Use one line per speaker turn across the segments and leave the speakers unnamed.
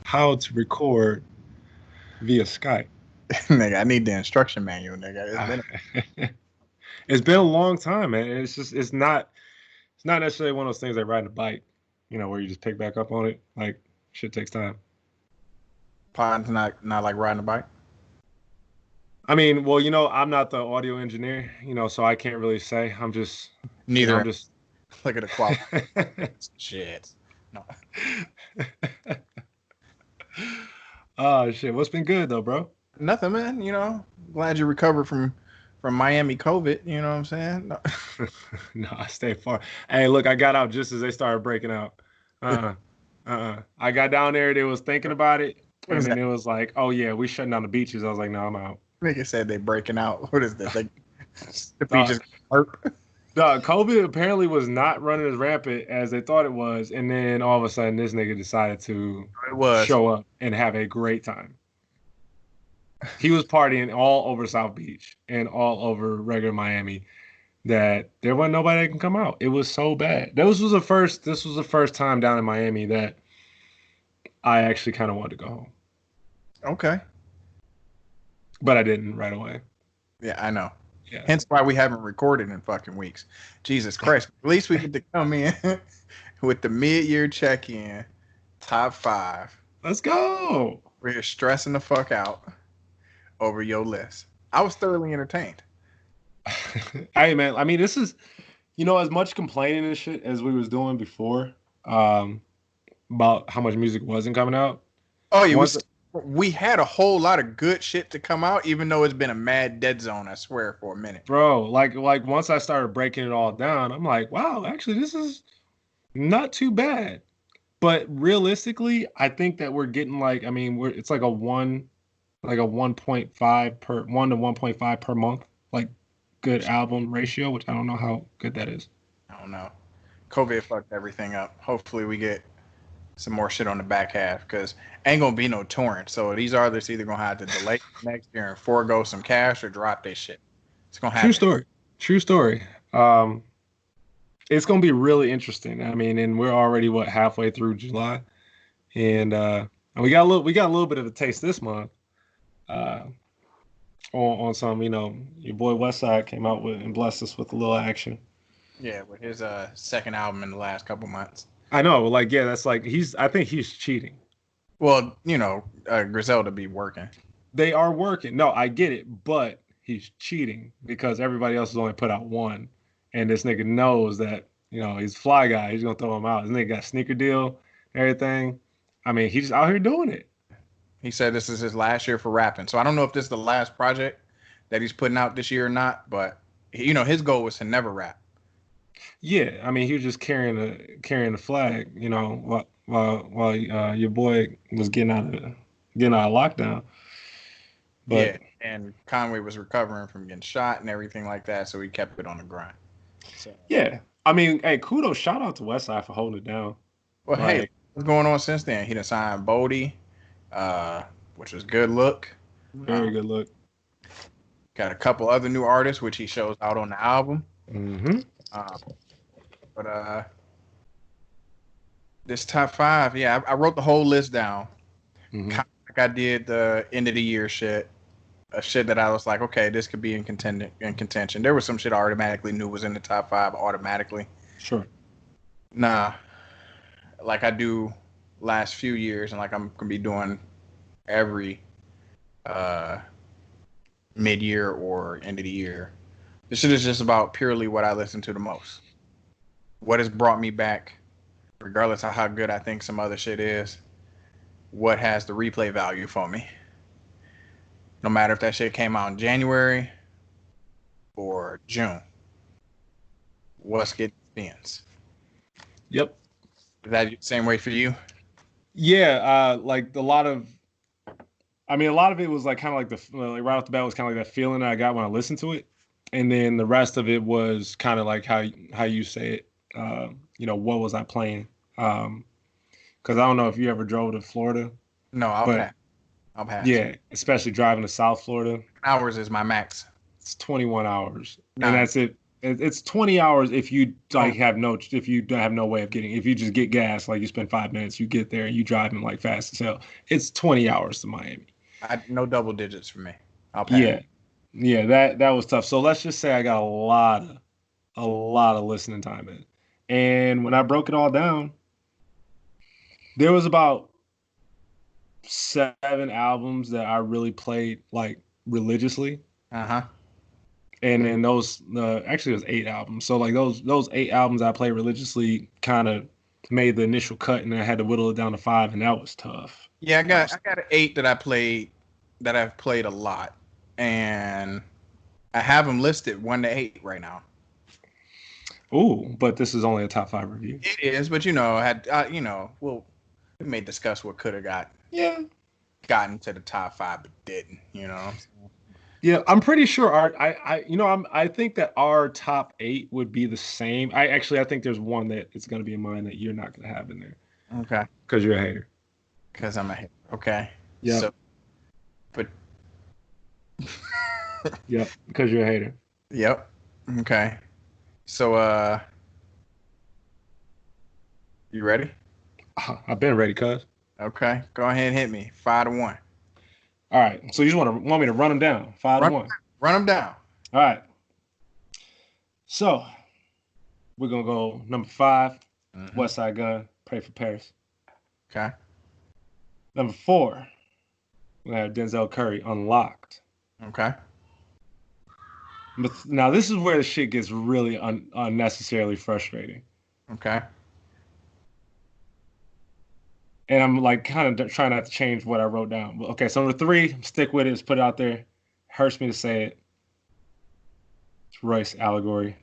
how to record via Skype.
Nigga, I need the instruction manual, nigga. It's been
It's been a long time, man. It's not necessarily one of those things like riding a bike, where you just pick back up on it. Like shit takes time.
Pod's not like riding a bike.
I mean, well, I'm not the audio engineer, so I can't really say. I'm just
Neither.
I'm just
Look at the quality. Shit. No.
Oh shit. What's been good though, bro?
Nothing, man. Glad you recovered from Miami COVID. You know what I'm saying? No.
No, I stay far. Hey, look, I got out just as they started breaking out. I got down there. They was thinking about it,
What
and
is
then
that?
it was like, oh yeah, we shutting down the beaches. I was like, no, I'm out.
Nigga said they breaking out. What is this? Like the beaches hurt.
COVID apparently was not running as rampant as they thought it was, and then all of a sudden, this nigga decided to
It was.
show up and have a great time. He was partying all over South Beach and all over regular Miami. That there wasn't nobody that can come out. It was so bad. This was the first time down in Miami that I actually kind of wanted to go home.
Okay.
But I didn't right away.
Yeah, I know.
Yeah.
Hence why we haven't recorded in fucking weeks. Jesus Christ. At least we get to come in with the mid-year check-in, top 5.
Let's go.
We're here stressing the fuck out over your list. I was thoroughly entertained.
Hey man, I mean, this is, as much complaining and shit as we was doing before, about how much music wasn't coming out.
Oh yeah, we had a whole lot of good shit to come out, even though it's been a mad dead zone, I swear, for a minute.
Bro, like once I started breaking it all down, I'm like, wow, actually this is not too bad. But realistically, I think that we're getting it's like a 1.5 per 1 to 1.5 per month, like good album ratio, which I don't know how good that is.
I don't know. COVID fucked everything up. Hopefully we get some more shit on the back half, because ain't gonna be no torrent. So these artists either gonna have to delay next year and forego some cash or drop their shit. It's gonna happen.
True story. It's gonna be really interesting. I mean, and we're already halfway through July, and we got a little bit of a taste this month. On some, your boy Westside came out with and blessed us with a little action.
Yeah, with his second album in the last couple months.
I know, that's like I think he's cheating.
Well, Griselda be working.
They are working. No, I get it, but he's cheating because everybody else has only put out one, and this nigga knows that he's a fly guy. He's gonna throw him out. This nigga got a sneaker deal, everything. I mean, he's just out here doing it.
He said this is his last year for rapping. So I don't know if this is the last project that he's putting out this year or not, but his goal was to never rap.
Yeah, I mean, he was just carrying the flag, while your boy was getting out of lockdown. But
yeah, and Conway was recovering from getting shot and everything like that, so he kept it on the grind. So
yeah, I mean, hey, kudos, shout out to Westside for holding it down.
Well, hey, what's going on since then? He done signed Bodie, which was good look.
Very good look.
Got a couple other new artists, which he shows out on the album.
Mm-hmm.
But this top 5, yeah, I wrote the whole list down.
Mm-hmm.
Kind of like I did the end of the year shit. Shit that I was like, okay, this could be in contention. There was some shit I automatically knew was in the top 5 automatically.
Sure.
Nah, like I do last few years, and like I'm gonna be doing every mid-year or end of the year. This shit is just about purely what I listen to the most. What has brought me back, regardless of how good I think some other shit is. What has the replay value for me? No matter if that shit came out in January or June. What's getting spins?
Yep.
Is that the same way for you?
Yeah, like a lot of it was like kind of like right off the bat was kind of like that feeling that I got when I listened to it, and then the rest of it was kind of like how you say it. What was I playing? Because I don't know if you ever drove to Florida.
No, I'll pass.
Yeah, especially driving to South Florida.
Hours is my max.
It's 21 hours,
Nah.
and that's it. It's 20 hours if you
Oh,
like if you don't have no way of getting if you just get gas like you spend 5 minutes you get there and you driving like fast as hell. It's 20 hours to Miami.
no double digits for me. I'll pass.
Yeah, yeah, that was tough. So let's just say I got a lot of listening time in, and when I broke it all down, there was about 7 albums that I really played like religiously.
Uh-huh.
And then those actually it was 8 albums. So like those 8 albums I played religiously kind of made the initial cut, and then I had to whittle it down to 5, and that was tough.
Yeah, I
That
got
was
I got an 8 that I played that I've played a lot, and I have them listed 1 to 8 right now.
ooh, but this is only a top 5 review.
It is, but we may discuss what could have
Yeah,
gotten to the top 5, but didn't. You know.
yeah, I'm pretty sure I think that our top 8 would be the same. I think there's one that it's gonna be in mine that you're not gonna have in there
Okay.
because you're a hater.
Because I'm a hater. Okay.
Yeah,
So, but
yep, because you're a hater.
yep. Okay. So, you ready?
I've been ready, cuz.
Okay. Go ahead and hit me. 5 to 1.
All right, so you just want me to run them down, five to
Run,
one.
run them down.
All right. So we're gonna go number 5,
Mhm.
West Side Gun, Pray for Paris.
Okay.
Number 4, we have Denzel Curry, Unlocked.
Okay.
But now this is where the shit gets really unnecessarily frustrating,
Okay.
and I'm like kind of trying not to change what I wrote down. Okay, so number 3, stick with it. Just put it out there. Hurts me to say it. It's Royce Allegory.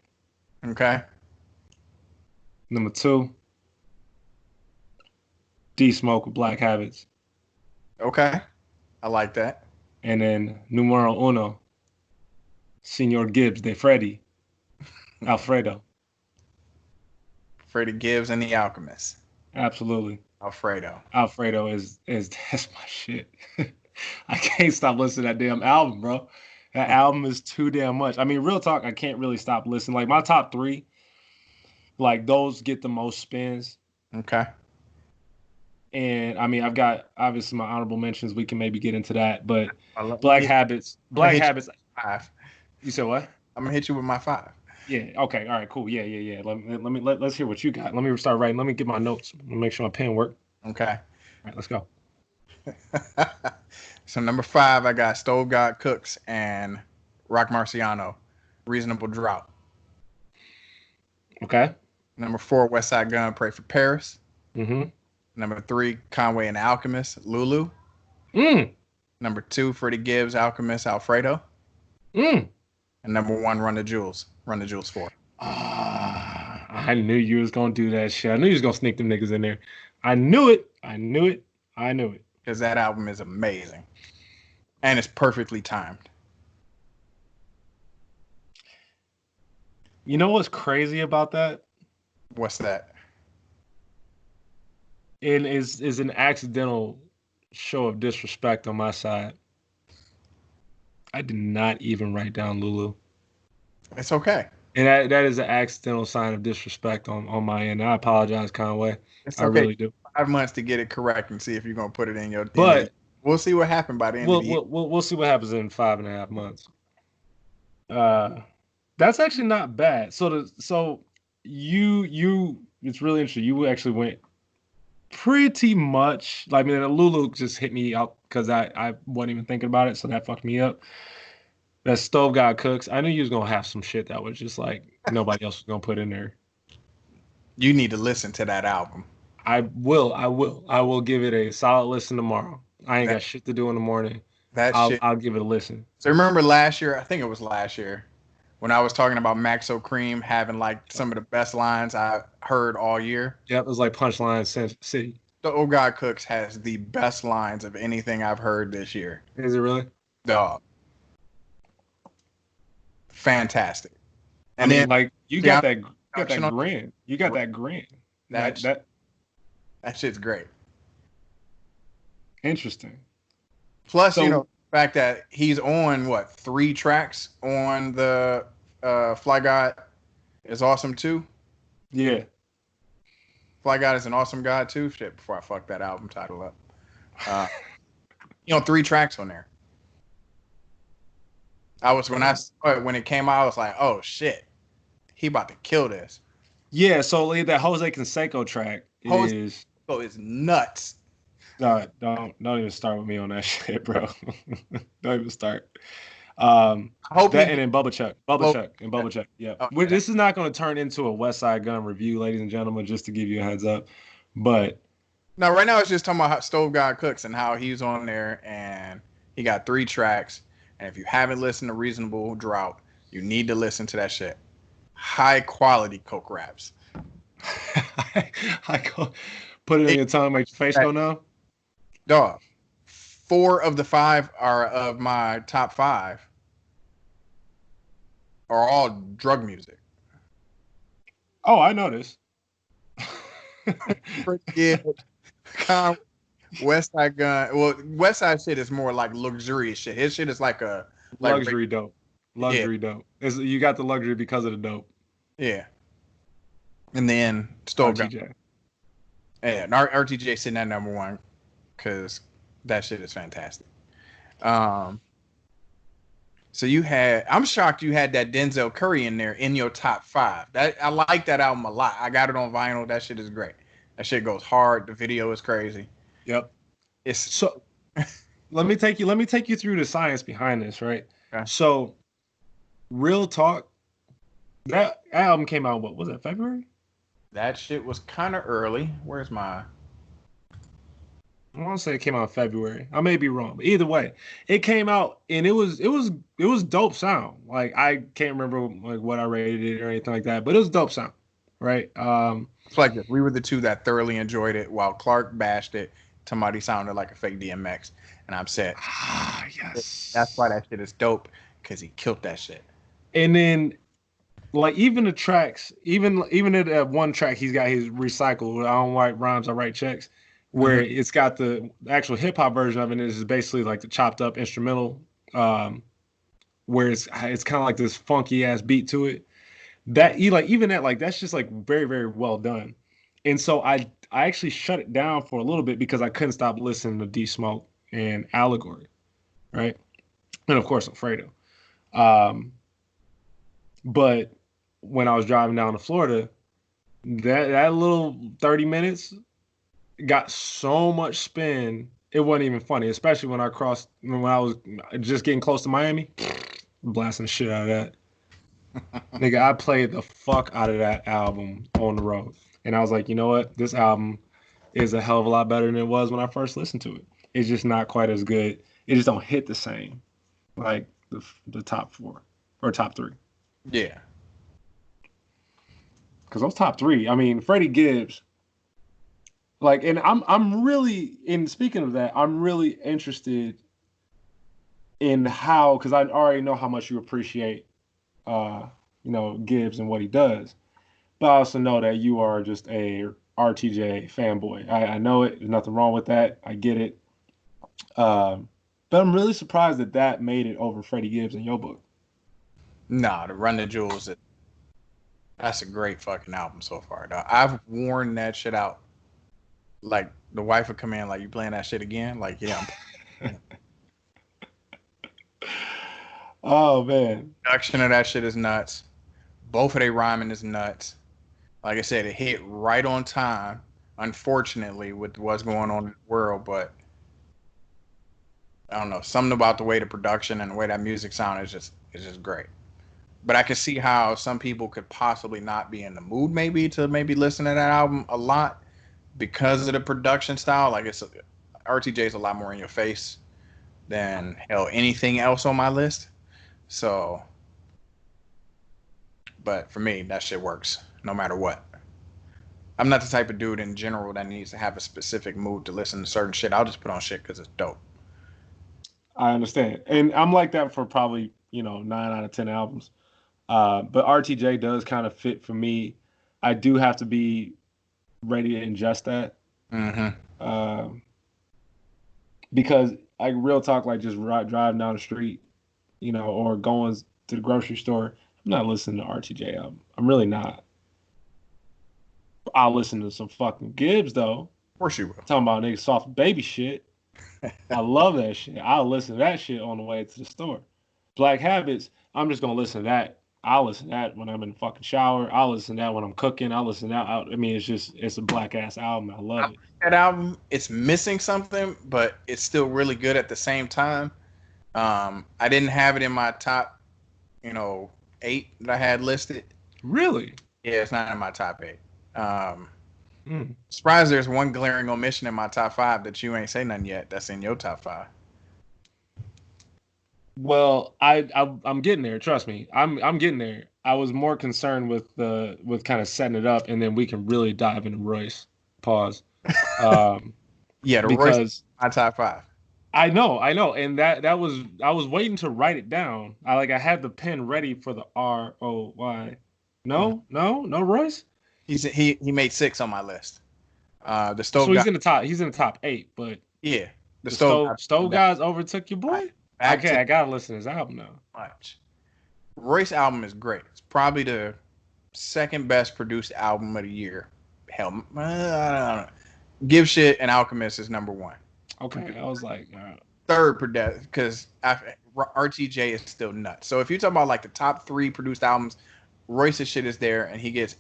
Okay.
Number 2, D Smoke with Black Habits,
Okay. I like that.
and then numero uno, Senor Gibbs de Freddy, Alfredo.
Freddie Gibbs and the Alchemist.
Absolutely.
Alfredo.
Alfredo is that's my shit. I can't stop listening to that damn album, bro. That album is too damn much. I mean, real talk, I can't really stop listening. Like my top 3, like those get the most spins.
Okay.
And I mean, I've got obviously my honorable mentions. We can maybe get into that, but
I'm
Black
gonna
Habits,
hit
Black
you
Habits.
with 5.
You said what?
I'm gonna hit you with my 5.
Yeah. Okay. All right. Cool. Yeah. Yeah. Yeah. Let's hear what you got. Let me start writing. Let me get my notes. Let me make sure my pen work.
Okay.
All right. Let's go.
So number 5, I got Stove God Cooks and Rock Marciano, Reasonable Drought.
Okay.
Number 4, West Side Gun, Pray for Paris.
Mm-hmm.
Number 3, Conway and the Alchemist, Lulu.
Mm.
Number 2, Freddie Gibbs, Alchemist, Alfredo.
Mm.
And number 1, Run the Jewels 4.
I knew you was gonna do that shit. I knew you was gonna sneak them niggas in there. I knew it. I knew it. I knew it.
Because that album is amazing. And it's perfectly timed.
You know what's crazy about that?
What's that?
It is an accidental show of disrespect on my side. I did not even write down Lulu.
It's okay.
And that is an accidental sign of disrespect on my end. I apologize, Conway.
It's
I
okay.
really do.
5 months to get it correct and see if you're gonna put it in your.
But
we'll see what happened by the end of the year.
we'll see what happens in 5.5 months. That's actually not bad. So you it's really interesting. You actually went pretty much. I mean, Lulu just hit me out because I wasn't even thinking about it, so that fucked me up. That Stove God Cooks. I knew you was gonna have some shit that was just like nobody else was gonna put in there.
You need to listen to that album.
I will give it a solid listen tomorrow. I ain't
That,
got shit to do in the morning.
that
I'll
shit.
I'll give it a listen.
So remember last year? I think it was last year when I was talking about Maxo Cream having like some of the best lines I heard all year.
Yep, it was like Punchline City.
The Oh God Cooks has the best lines of anything I've heard this year.
Is it really?
Dog. Fantastic.
I
And
mean,
then
like you got that grin. You got that grin.
that shit's great.
Interesting.
Plus,
So
the fact that he's on 3 tracks on the Fly God is awesome too.
Yeah.
Fly God is an awesome God too. Shit, before I fuck that album title up. Uh, 3 tracks on there. When I saw it when it came out, I was like, oh shit, he about to kill this.
Yeah, so like, that Jose Canseco track
Jose
is
is nuts.
don't even start with me on that shit, bro. Don't even start.
I hope he
That and then Bubba Chuck,
flow.
Bubba Chuck. Yeah,
Oh, yeah,
this is not going to turn into a West Side Gun review, ladies and gentlemen, just to give you a heads up. But
no, right now it's just talking about how Stove God Cooks and how he's on there and he got 3 tracks. And if you haven't listened to Reasonable Drought, you need to listen to that shit. High quality coke raps.
I go put it on your tongue, make your face go numb.
Dog. 4 of the 5 are of my top 5 are all drug music.
Oh, I know this.
Yeah. West Side Gun. Well, West Side shit is more like luxurious shit. His shit is like a
Luxury dope. Luxury dope. You got the luxury because of the dope.
Yeah. And then Stove Gun.
RTJ.
Yeah, and RTJ sitting at number 1 because that shit is fantastic. So I'm shocked you had that Denzel Curry in there in your top 5. That I like that album a lot. I got it on vinyl. That shit is great. That shit goes hard. The video is crazy.
Yep.
It's
so let me take you through the science behind this, right?
Okay.
So real talk, that album came out, what was it, February?
That shit was kind of early. Where's my
I want to say it came out in February. I may be wrong, but either way, it came out and it was dope sound. Like I can't remember like what I rated it or anything like that, but it was dope sound, right?
It's like this. We were the two that thoroughly enjoyed it, while Clark bashed it. Somebody sounded like a fake DMX, and I'm upset.
Yes.
That's why that shit is dope, because he killed that shit.
And then, like even the tracks, even at one track, he's got his recycled. I don't write rhymes, I write checks. Where it's got the actual hip hop version of it is basically like the chopped up instrumental, where it's kind of like this funky ass beat to it. That even that like that's just like very very well done. And so I actually shut it down for a little bit because I couldn't stop listening to D Smoke and Allegory, right? And of course Alfredo. But when I was driving down to Florida, that little 30 minutes got so much spin, it wasn't even funny, especially when I was just getting close to Miami, blasting the shit out of that. Nigga, I played the fuck out of that album on the road. And I was like, you know what? This album is a hell of a lot better than it was when I first listened to it. It's just not quite as good. It just don't hit the same like the top 4 or top 3.
Yeah.
Because those top 3, I mean, Freddie Gibbs, like, and I'm really, in speaking of that, I'm really interested in how, because I already know how much you appreciate, Gibbs and what he does, but I also know that you are just a RTJ fanboy. I know it. There's nothing wrong with that. I get it. But I'm really surprised that made it over Freddie Gibbs in your book.
Nah, the Run the Jewels, that's a great fucking album so far, dog. I've worn that shit out. Like, the wife would come in, like, you playing that shit again? Like, yeah.
Oh, man.
Production of that shit is nuts. Both of their rhyming is nuts. Like I said, it hit right on time, unfortunately, with what's going on in the world, but I don't know. Something about the way the production and the way that music sound is just great. But I can see how some people could possibly not be in the mood to listen to that album a lot because of the production style. Like RTJ is a lot more in your face than hell anything else on my list. So, but for me, that shit works no matter what. I'm not the type of dude in general that needs to have a specific mood to listen to certain shit. I'll just put on shit because it's dope.
I understand. And I'm like that for probably, 9 out of 10 albums. But RTJ does kind of fit for me. I do have to be ready to ingest that.
Mm-hmm.
Because real talk, like just driving down the street, or going to the grocery store, I'm not listening to RTJ album. I'm really not. I'll listen to some fucking Gibbs though.
Of course you will.
Talking about niggas soft baby shit. I love that shit. I'll listen to that shit on the way to the store. Black Habits, I'm just gonna listen to that. I'll listen to that when I'm in the fucking shower. I'll listen to that when I'm cooking. I'll listen to that. I mean, it's a black ass album. I
I
love
like
it.
that album. It's missing something, but it's still really good at the same time. I didn't have it in my top, 8 that I had listed.
Really?
Yeah, it's not in my top 8. Um,
Mm.
Surprised there's one glaring omission in my top 5 that you ain't say nothing yet. That's in your top 5.
Well, I'm getting there. Trust me, I'm getting there. I was more concerned with kind of setting it up, and then we can really dive into Royce. Pause. Um,
Yeah, the Royce
because
my top 5.
I know, and that was I was waiting to write it down. I had the pen ready for the ROY.
Mhm.
No, Royce.
He made 6 on my list. The
So
stove guy.
he's in the top 8, but
Yeah, the
the
stove guy.
stove guys overtook your boy.
Back
Okay,
to
I gotta listen to his album now.
much. Royce album is great. It's probably the second best produced album of the year. Hell, I don't know. Give Shit and Alchemist is number 1.
Okay, I was like,
Third, because RTJ is still nuts. So if you talk about like the top 3 produced albums, Royce's shit is there, and he gets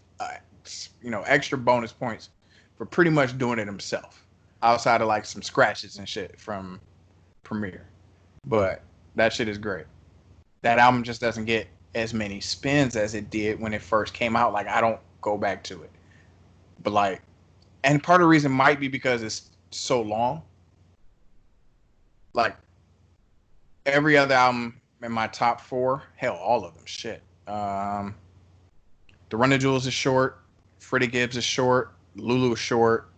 extra bonus points for pretty much doing it himself, outside of like some scratches and shit from Premiere. But that shit is great. That album just doesn't get as many spins as it did when it first came out. Like I don't go back to it, but like, and part of the reason might be because it's so long. Like every other album in my top 4, hell, all of them, shit. The Run the Jewels is short. Freddie Gibbs is short. Lulu is short.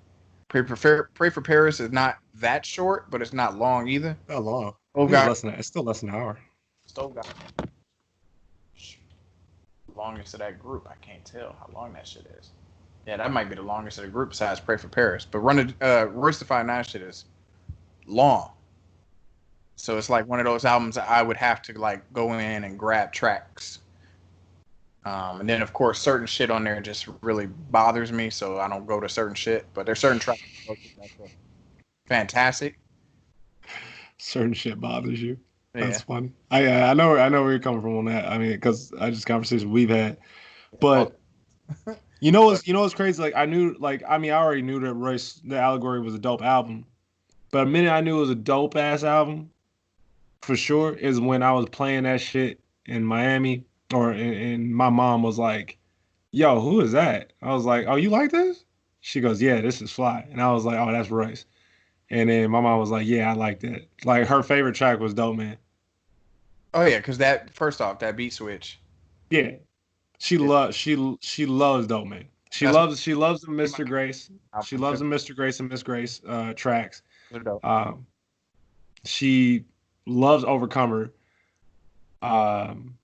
Pray for Paris is not that short, but it's not long either.
how long?
Stove
It's
guy,
less than that. It's still less than an hour.
Stove guy. Longest of that group. I can't tell how long that shit is. Yeah, that might be the longest of the group besides Pray for Paris. But Royce da 5'9" shit is long. So it's like one of those albums that I would have to like go in and grab tracks. And then of course certain shit on there just really bothers me, so I don't go to certain shit. But there's certain tracks that's fantastic.
Certain shit bothers you.
Yeah.
That's funny. I know where you're coming from on that. I mean, because I just conversation we've had, but you know what's crazy? Like I knew, like I mean, I already knew that Royce the Allegory was a dope album, but a minute I knew it was a dope ass album for sure is when I was playing that shit in Miami, and my mom was like, "Yo, who is that?" I was like, "Oh, you like this?" She goes, "Yeah, this is fly," and I was like, "Oh, that's Royce." And then my mom was like, "Yeah, I like that." Like her favorite track was "Dope Man."
Oh yeah, because that first off, that beat switch.
Yeah, she loves Dope Man.
That's
She loves the Mr. Grace. She loves the Mr. Grace and Miss Grace tracks. Um, she loves Overcomer, um,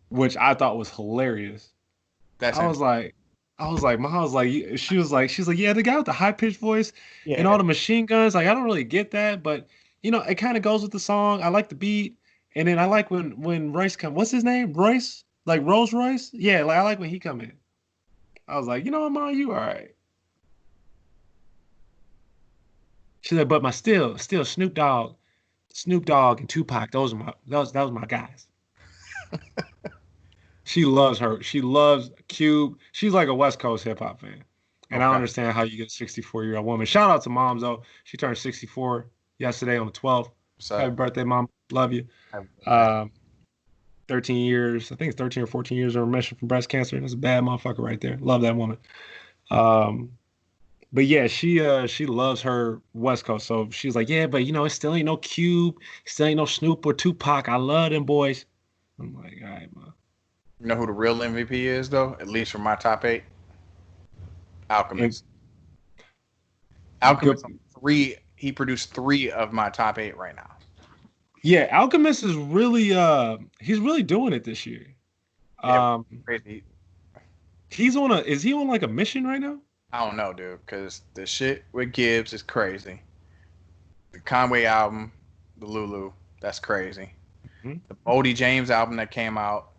which I thought was hilarious.
That's
I was like, Mom was like, she's like, yeah, the guy with the high pitched voice and
yeah.
all the machine guns. Like, I don't really get that, but it kind of goes with the song. I like the beat, and then I like when Royce come. What's his name? Royce, like Rolls Royce. Yeah, like I like when he come in. I was like, you know what, Mom, you all right. She's like, but my still Snoop Dogg and Tupac. That was my guys. She loves her. She loves Cube. She's like a West Coast hip hop fan. And I don't
Okay.
understand how you get a 64-year-old woman. Shout out to moms though. She turned 64 yesterday on the 12th. Happy
So
birthday, mom. Love you. Um, 13 years. I think it's 13 or 14 years of remission from breast cancer. That's a bad motherfucker right there. Love that woman. Um, but yeah, she loves her West Coast. So she's like, yeah, but it still ain't no Cube, still ain't no Snoop or Tupac. I love them boys. I'm like, all right, man.
you know who the real MVP is though? At least for my top 8,
And
Alchemist.
good.
Alchemist 3. He produced 3 of my top 8 right now.
Yeah, Alchemist is really he's really doing it this year.
Yeah,
Um
crazy.
is he on like a mission right now?
I don't know, dude, because the shit with Gibbs is crazy. The Conway album, the Lulu, that's crazy.
Hmm.
The Bodie James album that came out,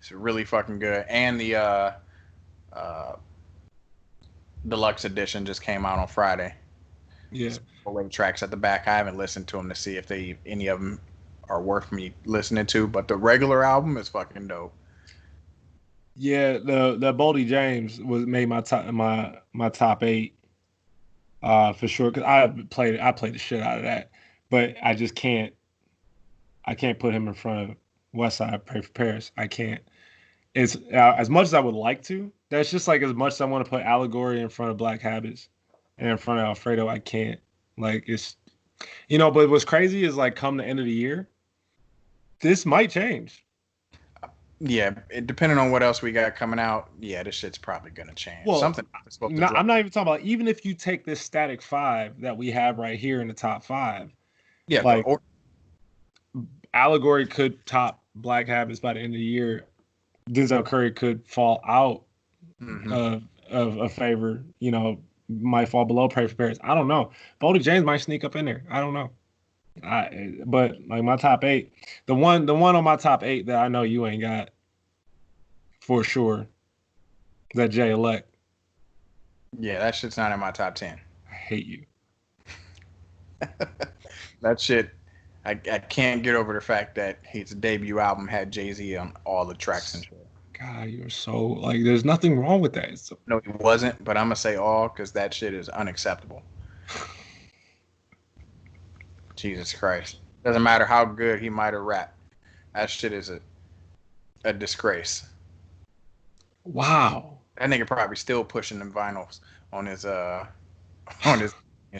It's really fucking good. And the uh, deluxe edition just came out on Friday.
Yeah.
Away tracks at the back. I haven't listened to them to see if any of them are worth me listening to, but the regular album is fucking dope.
Yeah, the Boldy James was made my top 8 for sure, because I played the shit out of that, but I can't put him in front of West Side Pray for Paris. I can't. It's as much as I would like to. That's just like as much as I want to put Allegory in front of Black Habits and in front of Alfredo. I can't. Like it's but what's crazy is like come the end of the year, this might change.
Yeah, depending on what else we got coming out, yeah, this shit's probably gonna change.
Well,
Something is supposed to drop.
I'm not even talking about even if you take this static 5 that we have right here in the top 5,
Yeah,
like Allegory could top Black Habits by the end of the year. Denzel Curry could fall out of a favor, might fall below Pray for Paris. I don't know. Boldy James might sneak up in there. I don't know. But like my top 8, the one on my top 8 that I know you ain't got for sure, that Jay Elect.
Yeah, that shit's not in my top 10.
I hate you.
That shit, I can't get over the fact that his debut album had Jay-Z on all the tracks and shit.
God, you're so like. There's nothing wrong with that.
No, he wasn't, but I'm gonna say all because that shit is unacceptable. Jesus Christ! Doesn't matter how good he might have rapped. That shit is a disgrace.
Wow.
That nigga probably still pushing them vinyls on his and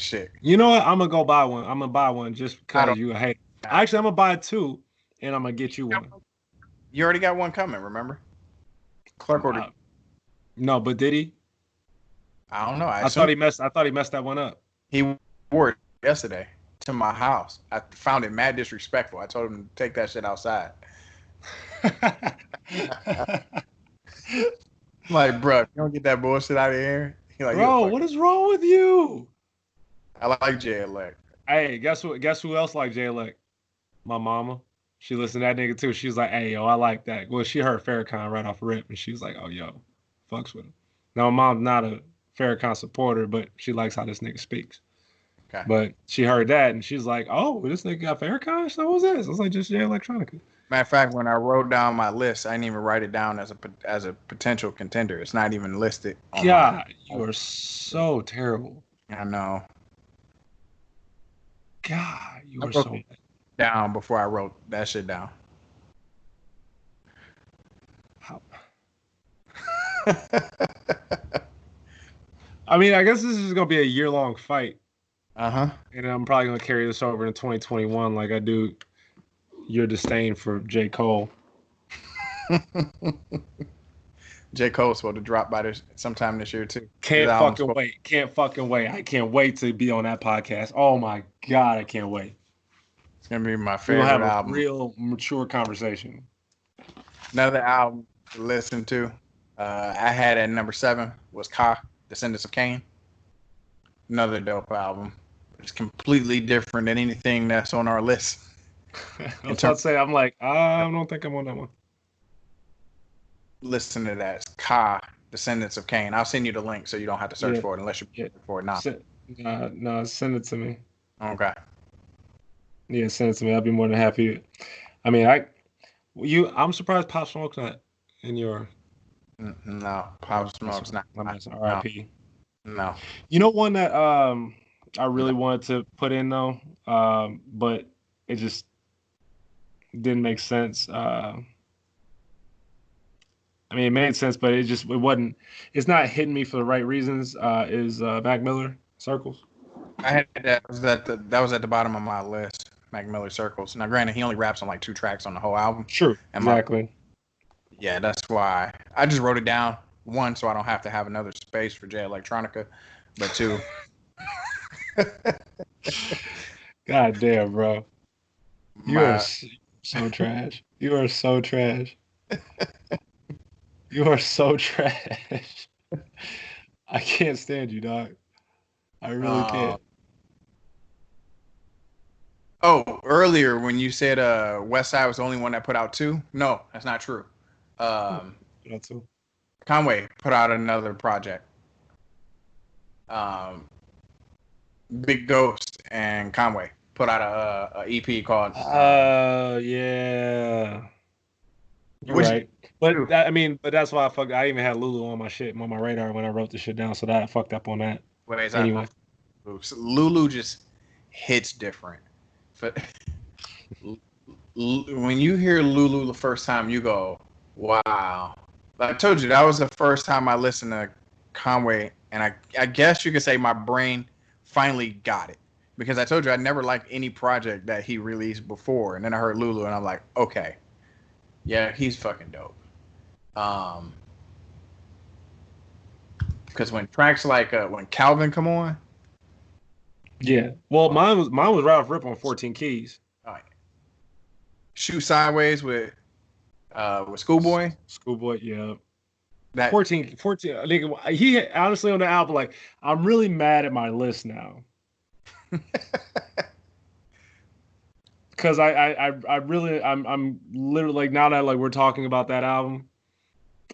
shit.
You know what? I'm gonna go buy one. I'm gonna buy one just because you hate. Actually, I'm gonna buy 2, and I'm gonna get you one.
You already got one coming, remember? Clark ordered.
No, but did he?
I don't know.
I thought he messed that one up.
He wore it yesterday to my house. I found it mad disrespectful. I told him to take that shit outside. Like, bro, you don't get that bullshit out of here. Like,
bro, what is wrong with you?
I like Jay Elect.
Hey, guess who else like Jay Elect? My mama. She listened to that nigga too. She was like, hey, yo, I like that. Well, she heard Farrakhan right off rip, and she was like, oh, yo, fucks with him. Now, my mom's not a Farrakhan supporter, but she likes how this nigga speaks. Okay. But she heard that, and she's like, oh, this nigga got Farrakhan? So what was this? I was like, just Jay Electronica.
Matter of fact, when I wrote down my list, I didn't even write it down as a potential contender. It's not even listed.
God, you are so terrible.
I know.
God, you are so bad.
Down before I wrote that shit down.
How? I mean, I guess this is gonna be a year-long fight.
And
I'm probably gonna carry this over in 2021, like I do your disdain for J. Cole.
J. Cole's supposed to drop by sometime this year too.
Can't fucking wait. I can't wait to be on that podcast. Oh my God, I can't wait.
It's gonna be my favorite
album.
We'll have
a real mature conversation.
Another album to listen to. I had at number 7 was Ka, Descendants of Cain. Another dope album. It's completely different than anything that's on our list.
I was about to say, I'm like, I don't think I'm on that one.
Listen to that. It's Ka, Descendants of Cain. I'll send you the link so you don't have to search for it unless you're for it now.
No, send it to me.
Okay.
Yeah, send it to me. I'll be more than happy. I mean, I'm surprised Pop Smoke's not in your.
No, Pop Smoke's not.
R.I.P.
No.
You know one that I really wanted to put in though, but it just didn't make sense. I mean, it made sense, but it wasn't. It's not hitting me for the right reasons. Is Mac Miller Circles?
I had that was at the bottom of my list. Mac Miller Circles. Now, granted, he only raps on like 2 tracks on the whole album.
Sure, exactly.
Yeah, that's why I just wrote it down. 1, so I don't have to have another space for Jay Electronica, but 2.
God damn, bro. You are so trash. You are so trash. You are so trash. I can't stand you, dog. I really can't.
Oh, earlier when you said West Side was the only one that put out 2, no, that's not true.
That too.
Conway put out another project. Um, Big Ghost and Conway put out a EP called
Yeah. You're
which
right. But that, I mean, but that's why I even had Lulu on my shit on my radar when I wrote the shit down, so that I fucked up on that.
ways
Anyway.
Lulu just hits different. But when you hear Lulu the first time, you go, "Wow!" Like I told you, that was the first time I listened to Conway, and I guess you could say my brain finally got it because I told you I never liked any project that he released before, and then I heard Lulu, and I'm like, okay, yeah, he's fucking dope. Because when tracks like when Calvin come on,
Yeah. Well, mine was right off rip on 14 keys.
uh, Shoot Sideways with Schoolboy.
Schoolboy, yeah.
That
14, nigga, he honestly on the album, like, I'm really mad at my list now. Because I really I'm literally like now that like we're talking about that album,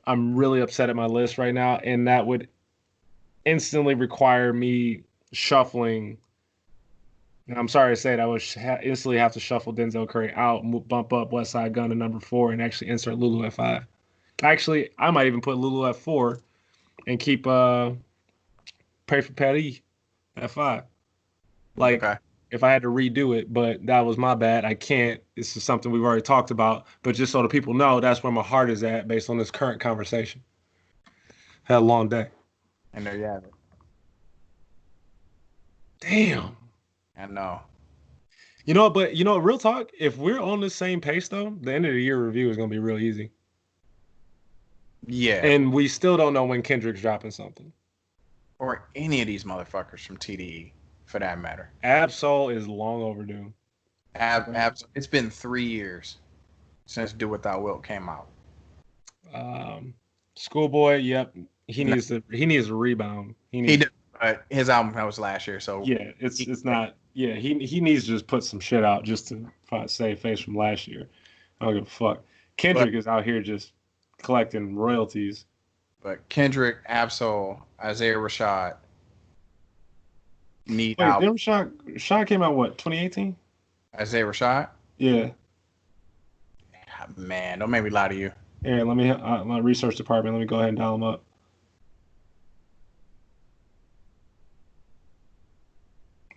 I'm really upset at my list right now, and that would instantly require me shuffling. And I'm sorry to say it, I would instantly have to shuffle Denzel Curry out, bump up West Side Gun to number 4, and actually insert Lulu at 5. Actually, I might even put Lulu at 4 and keep Pray for Patty at 5. Like,
okay.
if I had to redo it, but that was my bad. I can't. This is something we've already talked about, but just so the people know, that's where my heart is at based on this current conversation. Had a long day.
And there you have it.
Damn.
I know.
But real talk, if we're on the same pace though, the end of the year review is gonna be real easy.
Yeah.
And we still don't know when Kendrick's dropping something.
Or any of these motherfuckers from TDE, for that matter.
Absol is long overdue.
It's been 3 years since Do What Thou Wilt came out.
Schoolboy, yep. He needs to rebound.
He did, but his album that was last year, so
yeah, it's not. Yeah, he needs to just put some shit out just to save face from last year. I don't give a fuck. Kendrick is out here just collecting royalties.
But Kendrick, Absol, Isaiah Rashad need
Wait,
album.
Rashad came out what, 2018?
Isaiah Rashad?
Yeah.
Man, don't make me lie to you.
Aaron, let me my research department. Let me go ahead and dial them up.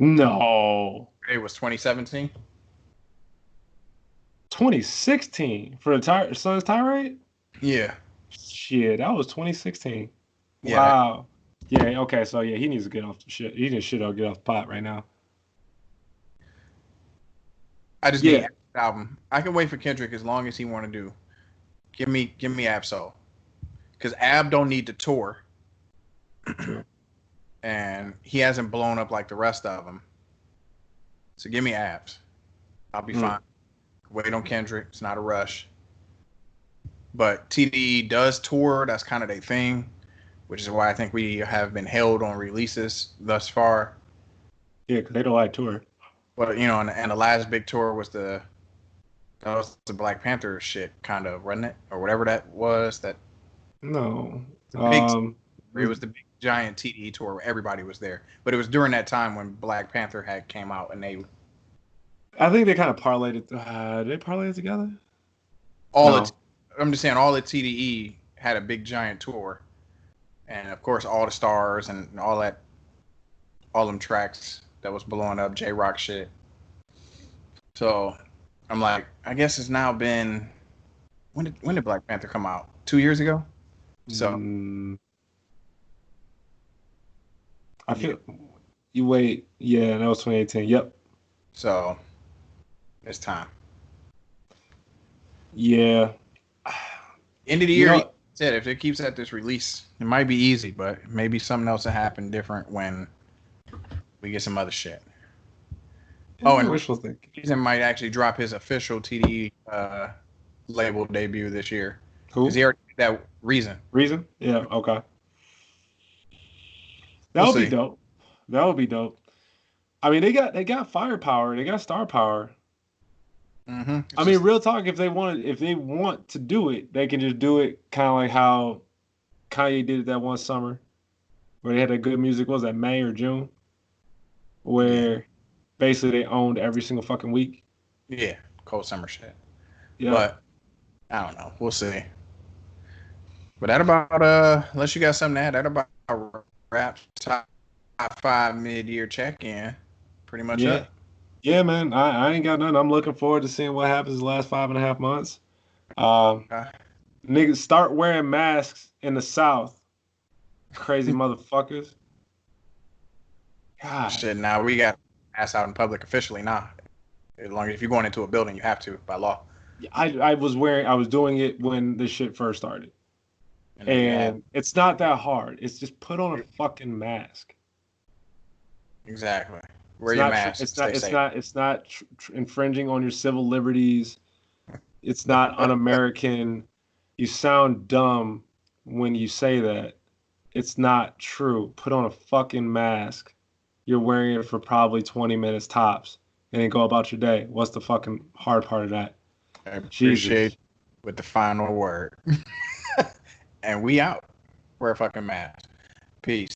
No.
It was 2017.
2016 for the Sun's tirade?
Yeah.
Shit, that was 2016.
Yeah.
Wow. Yeah, okay, so yeah, he needs to get off the shit. He needs to get off the pot right now.
I just need the album. I can wait for Kendrick as long as he want to do. Give me Absol. Because Ab don't need to tour. And he hasn't blown up like the rest of them. So give me Abs. I'll be fine. Wait on Kendrick. It's not a rush. But TDE does tour. That's kind of their thing, which is why I think we have been held on releases thus far.
Yeah, because they don't like tour.
But, and the last big tour was the Black Panther shit, kind of, wasn't it? Or whatever that was.
No.
It was the big giant TDE tour where everybody was there. But it was during that time when Black Panther had came out and they...
I think they kind of parlayed it. Did they parlay it together?
I'm just saying all the TDE had a big giant tour. And, of course, all the stars and all them tracks that was blowing up, J-Rock shit. So, I'm like, I guess it's now been... When did Black Panther come out? 2 years ago? So...
I feel... You wait. Yeah, that was 2018. Yep.
So, it's time.
Yeah.
End of the year, said if it keeps at this release, it might be easy, but maybe something else will happen different when we get some other shit. And
wishful thinking.
Reason might actually drop his official TDE label debut this year.
Who?
Because he already did that Reason.
Reason? Yeah, okay. That would be dope. That would be dope. I mean, they got firepower. They got star power. I mean, real talk. If they want to do it, they can just do it, kind of like how Kanye did it that one summer, where they had that good music. What was that, May or June? Where basically they owned every single fucking week.
Yeah, cold summer shit.
Yeah.
But I don't know. We'll see. But that about unless you got something to add, that about wraps top 5 mid-year check-in. Pretty much up.
Yeah, man. I ain't got nothing. I'm looking forward to seeing what happens the last 5.5 months. Niggas start wearing masks in the South. Crazy motherfuckers. God.
Shit, now we got ass out in public officially now. As long as if you're going into a building, you have to by law.
I was doing it when this shit first started. And it's not that hard. It's just put on a fucking mask.
Exactly. Wear your mask.
It's not infringing on your civil liberties. It's not un-American. You sound dumb when you say that. It's not true. Put on a fucking mask. You're wearing it for probably 20 minutes tops, and then go about your day. What's the fucking hard part of that?
I appreciate with the final word. And we out. Wear a fucking mask. Peace.